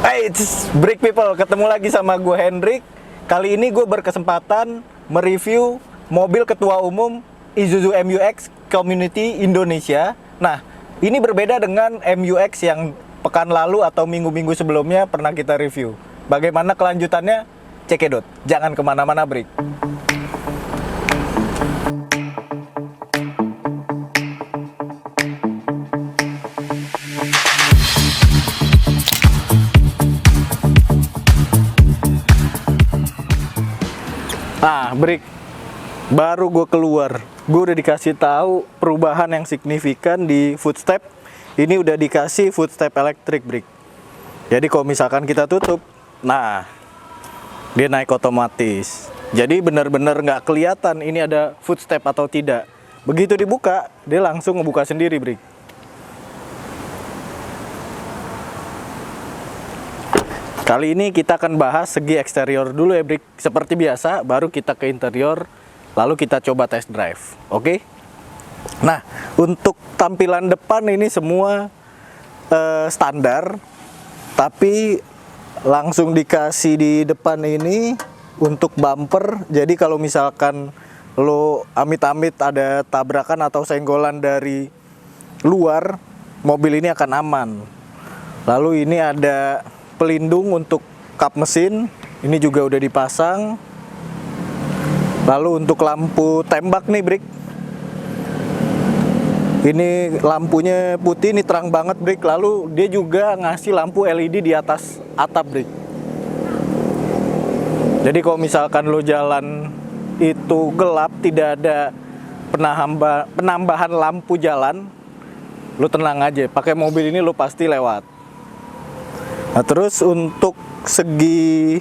Hey, it's Break People, ketemu lagi sama gue Hendrik. Kali ini gue berkesempatan mereview mobil ketua umum Isuzu MU-X Community Indonesia. Nah, ini berbeda dengan MU-X yang pekan lalu atau minggu-minggu sebelumnya pernah kita review. Bagaimana kelanjutannya? Cekidot, jangan kemana-mana, Break. Nah, Break, baru gue keluar, gue udah dikasih tahu perubahan yang signifikan di footstep. Ini udah dikasih footstep elektrik, Break. Jadi kalau misalkan kita tutup, nah, dia naik otomatis. Jadi benar-benar nggak kelihatan ini ada footstep atau tidak. Begitu dibuka, dia langsung ngebuka sendiri, Break. Kali ini kita akan bahas segi eksterior dulu ya, Break. Seperti biasa, baru kita ke interior, lalu kita coba test drive. Oke? Nah, untuk tampilan depan ini semua standar, tapi langsung dikasih di depan ini untuk bumper. Jadi kalau misalkan lo amit-amit ada tabrakan atau senggolan dari luar, mobil ini akan aman. Lalu ini ada pelindung untuk kap mesin, ini juga udah dipasang. Lalu untuk lampu tembak nih, Break, ini lampunya putih, ini terang banget, Break. Lalu dia juga ngasih lampu LED di atas atap, Break. Jadi kalau misalkan lo jalan itu gelap, tidak ada penambahan lampu jalan, lo tenang aja, pakai mobil ini lo pasti lewat. Nah, terus untuk segi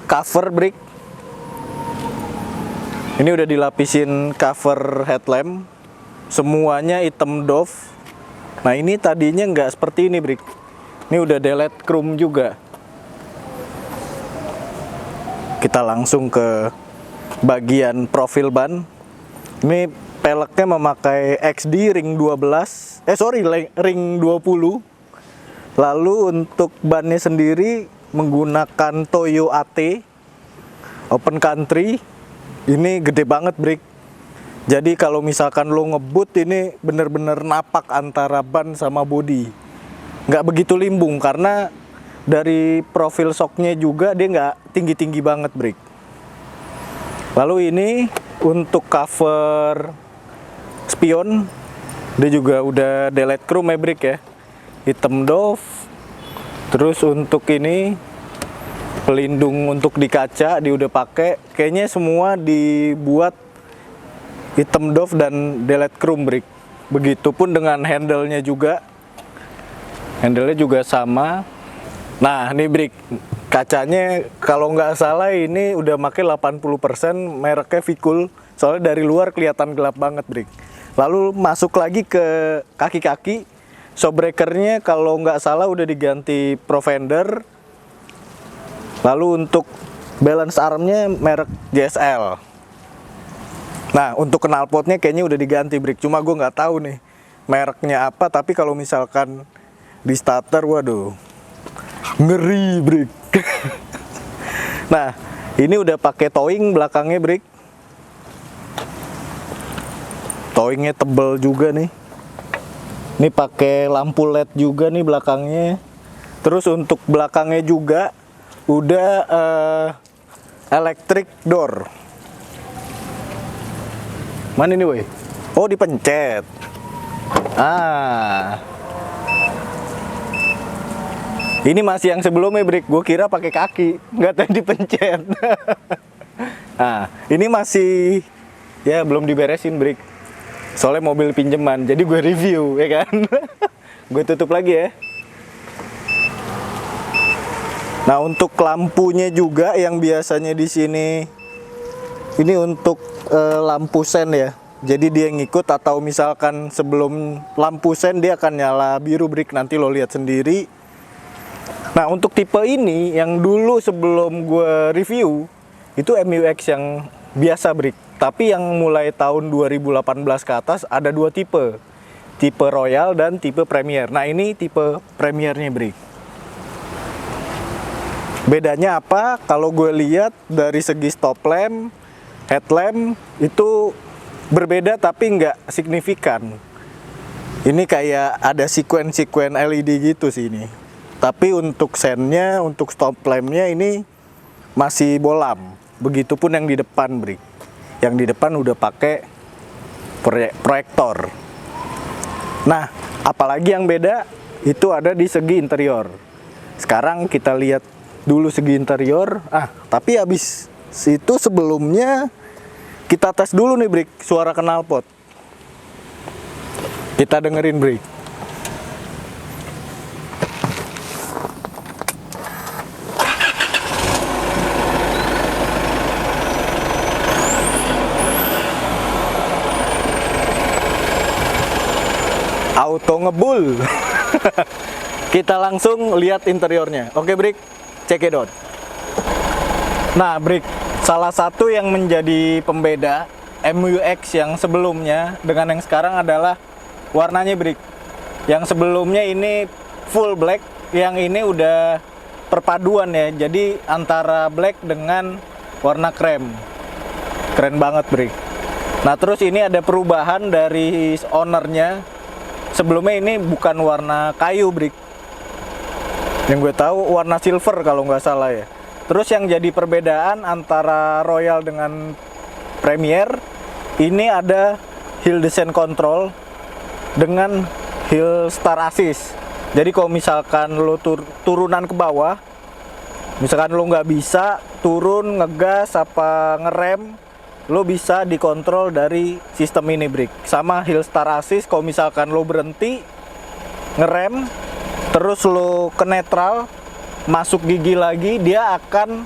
cover, Break, ini udah dilapisin cover headlamp, semuanya hitam doff. Nah, ini tadinya nggak seperti ini, Break. Ini udah delete chrome juga. Kita langsung ke bagian profil ban. Ini peleknya memakai XD ring 12, ring 20. Lalu untuk bannya sendiri menggunakan Toyo AT Open Country. Ini gede banget, Break. Jadi kalau misalkan lo ngebut, ini bener-bener napak antara ban sama bodi. Nggak begitu limbung karena dari profil shocknya juga dia nggak tinggi-tinggi banget, Break. Lalu ini untuk cover spion, dia juga udah delete chrome ya, Break ya. Hitam doff. Terus untuk ini pelindung untuk di kaca dia udah pakai. Kayaknya semua dibuat hitam doff dan delete chrome, Break. Begitupun dengan handle-nya juga. Handle-nya juga sama. Nah, ini, Break, kacanya kalau nggak salah ini udah pakai 80%, mereknya Vicul. Soalnya dari luar kelihatan gelap banget, Break. Lalu masuk lagi ke kaki-kaki. Shockbreaker-nya kalau nggak salah udah diganti Provender. Lalu untuk balance arm-nya merek JSL. Nah, untuk knalpotnya kayaknya udah diganti, Break. Cuma gue nggak tahu nih mereknya apa. Tapi kalau misalkan di starter, waduh, ngeri, Break. Nah, ini udah pakai towing belakangnya, Break. Towingnya tebel juga nih. Ini pakai lampu LED juga nih belakangnya. Terus untuk belakangnya juga udah electric door. Mana ini, woi? Oh, dipencet. Ah. Ini masih yang sebelumnya, Break. Gue kira pakai kaki, nggak tahu dipencet. Nah, ini masih ya belum diberesin, Break. Soalnya mobil pinjaman, jadi gue review, ya kan? Gue tutup lagi ya. Nah, untuk lampunya juga yang biasanya di sini, ini untuk lampu sen ya. Jadi dia ngikut, atau misalkan sebelum lampu sen dia akan nyala biru, Break. Nanti lo lihat sendiri. Nah, untuk tipe ini yang dulu sebelum gue review itu MU-X yang biasa, Break. Tapi yang mulai tahun 2018 ke atas ada dua tipe. Tipe Royal dan tipe Premier. Nah, ini tipe Premiernya, Break. Bedanya apa? Kalau gue lihat dari segi stop lamp, headlamp itu berbeda tapi nggak signifikan. Ini kayak ada sekuen-sekuen LED gitu sih ini. Tapi untuk sennya, untuk stop lampnya ini masih bolam. Begitupun yang di depan, Brik. Yang di depan udah pakai proyektor. Nah, apalagi yang beda itu ada di segi interior. Sekarang kita lihat dulu segi interior. Tapi habis itu sebelumnya kita tes dulu nih, Brik, suara knalpot. Kita dengerin, Brik. Auto ngebul. Kita langsung lihat interiornya. Oke, Brik, check it out. Nah, Brik, salah satu yang menjadi pembeda MU-X yang sebelumnya dengan yang sekarang adalah warnanya, Brik. Yang sebelumnya ini full black, yang ini udah perpaduan ya. Jadi antara black dengan warna krem. Keren banget, Brik. Nah, terus ini ada perubahan dari ownernya. Sebelumnya ini bukan warna kayu, Brik. Yang gue tahu warna silver kalau nggak salah ya. Terus yang jadi perbedaan antara Royal dengan Premier, ini ada hill descent control dengan hill star assist. Jadi kalau misalkan lo turunan ke bawah, misalkan lo nggak bisa turun, ngegas, apa ngerem, lo bisa dikontrol dari sistem ini, Brik. Sama hill star assist, kalau misalkan lo berhenti ngerem terus lo ke netral, masuk gigi lagi, dia akan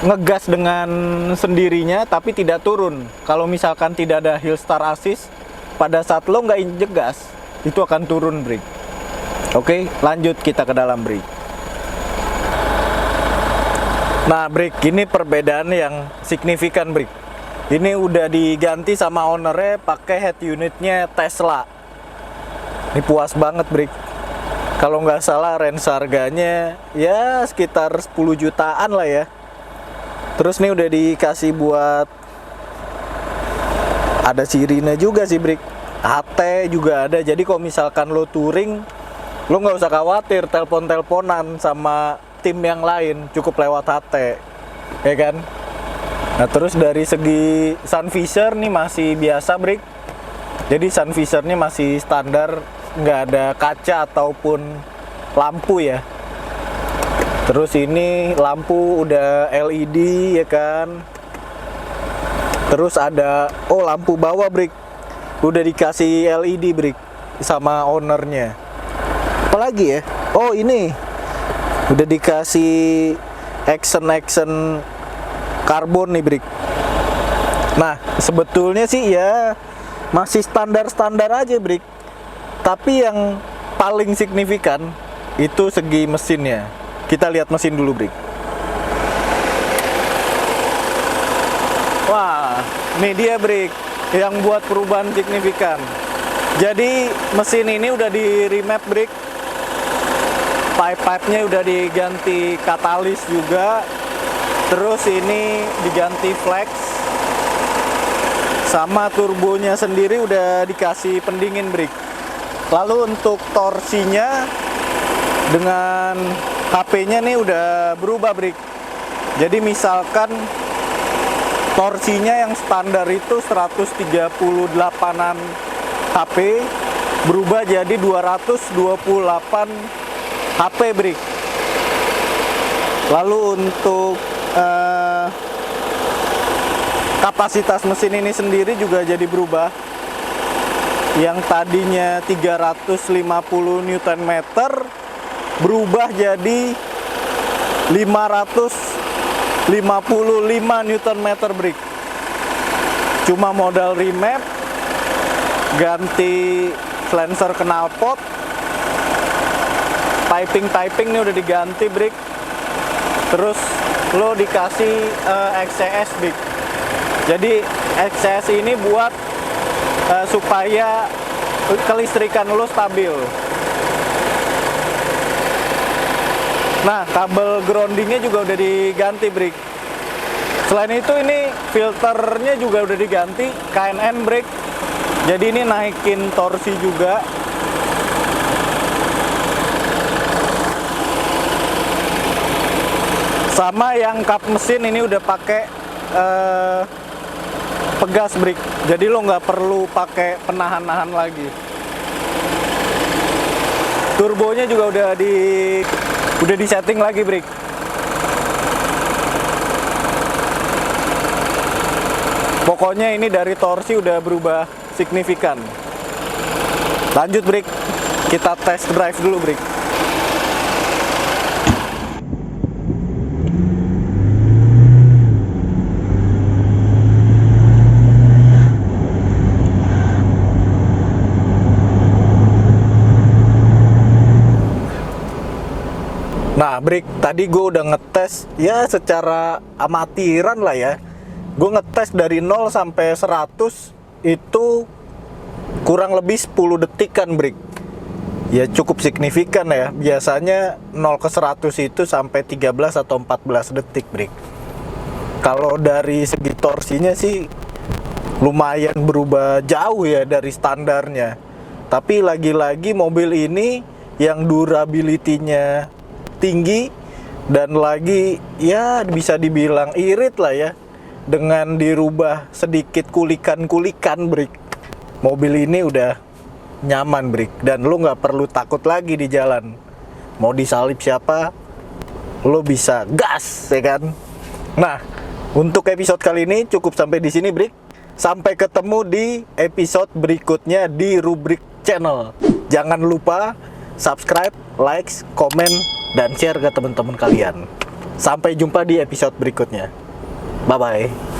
ngegas dengan sendirinya tapi tidak turun. Kalau misalkan tidak ada hill star assist, pada saat lo nggak injek gas, itu akan turun, Brik. Oke, lanjut kita ke dalam, Brik. Nah, Brik, ini perbedaan yang signifikan, Brik. Ini udah diganti sama ownernya pakai head unitnya Tesla. Ini puas banget, Brik. Kalau nggak salah range harganya ya sekitar 10 jutaan lah ya. Terus nih udah dikasih buat, ada sirine juga sih, Brik. HT juga ada. Jadi kalau misalkan lo touring, lo nggak usah khawatir telepon-teleponan sama tim yang lain, cukup lewat HT, ya kan? Nah, terus dari segi sun visor nih masih biasa, Brik. Jadi sun visornya masih standar, nggak ada kaca ataupun lampu ya. Terus ini lampu udah LED ya kan. Terus ada lampu bawah, Brik. Udah dikasih LED, Brik, sama ownernya. Apalagi ya? Ini udah dikasih action karbon nih, Brik. Nah, sebetulnya sih ya masih standar-standar aja, Brik. Tapi yang paling signifikan itu segi mesinnya. Kita lihat mesin dulu, Brik. Wah, ini dia, Brik, yang buat perubahan signifikan. Jadi mesin ini udah di remap, Brik. Pipe-nya udah diganti katalis juga. Terus ini diganti flex, sama turbonya sendiri udah dikasih pendingin, Brik. Lalu untuk torsinya dengan HP-nya nih udah berubah, Brik. Jadi misalkan torsinya yang standar itu 138an HP, berubah jadi 228 HP, Brik. Lalu untuk kapasitas mesin ini sendiri juga jadi berubah. Yang tadinya 350 Nm berubah jadi 555 Nm, Brik. Cuma modal remap, ganti flancer knalpot, piping ini udah diganti, Brik. Terus lo dikasih XCS, Brik. Jadi XCS ini buat supaya kelistrikan lo stabil. Nah, kabel groundingnya juga udah diganti, Brik. Selain itu ini filternya juga udah diganti, K&N brake. Jadi ini naikin torsi juga. Sama yang kap mesin ini udah pakai pegas brake. Jadi lo nggak perlu pakai penahan-nahan lagi. Turbonya juga udah di setting lagi, brake. Pokoknya ini dari torsi udah berubah signifikan. Lanjut, brake. Kita test drive dulu, brake. Nah, Brik, tadi gue udah ngetes ya secara amatiran lah ya. Gue ngetes dari 0 sampai 100 itu kurang lebih 10 detik kan, Brik. Ya cukup signifikan ya. Biasanya 0 ke 100 itu sampai 13 atau 14 detik, Brik. Kalau dari segi torsinya sih lumayan berubah jauh ya dari standarnya. Tapi lagi-lagi mobil ini yang durability-nya tinggi dan lagi ya bisa dibilang irit lah ya, dengan dirubah sedikit kulikan-kulikan brake. Mobil ini udah nyaman, Brik, dan lo nggak perlu takut lagi di jalan. Mau disalip siapa, lo bisa gas, ya kan? Nah, untuk episode kali ini cukup sampai di sini, Brik. Sampai ketemu di episode berikutnya di Rubrik Channel. Jangan lupa subscribe, like, komen, dan share ke teman-teman kalian. Sampai jumpa di episode berikutnya. Bye-bye.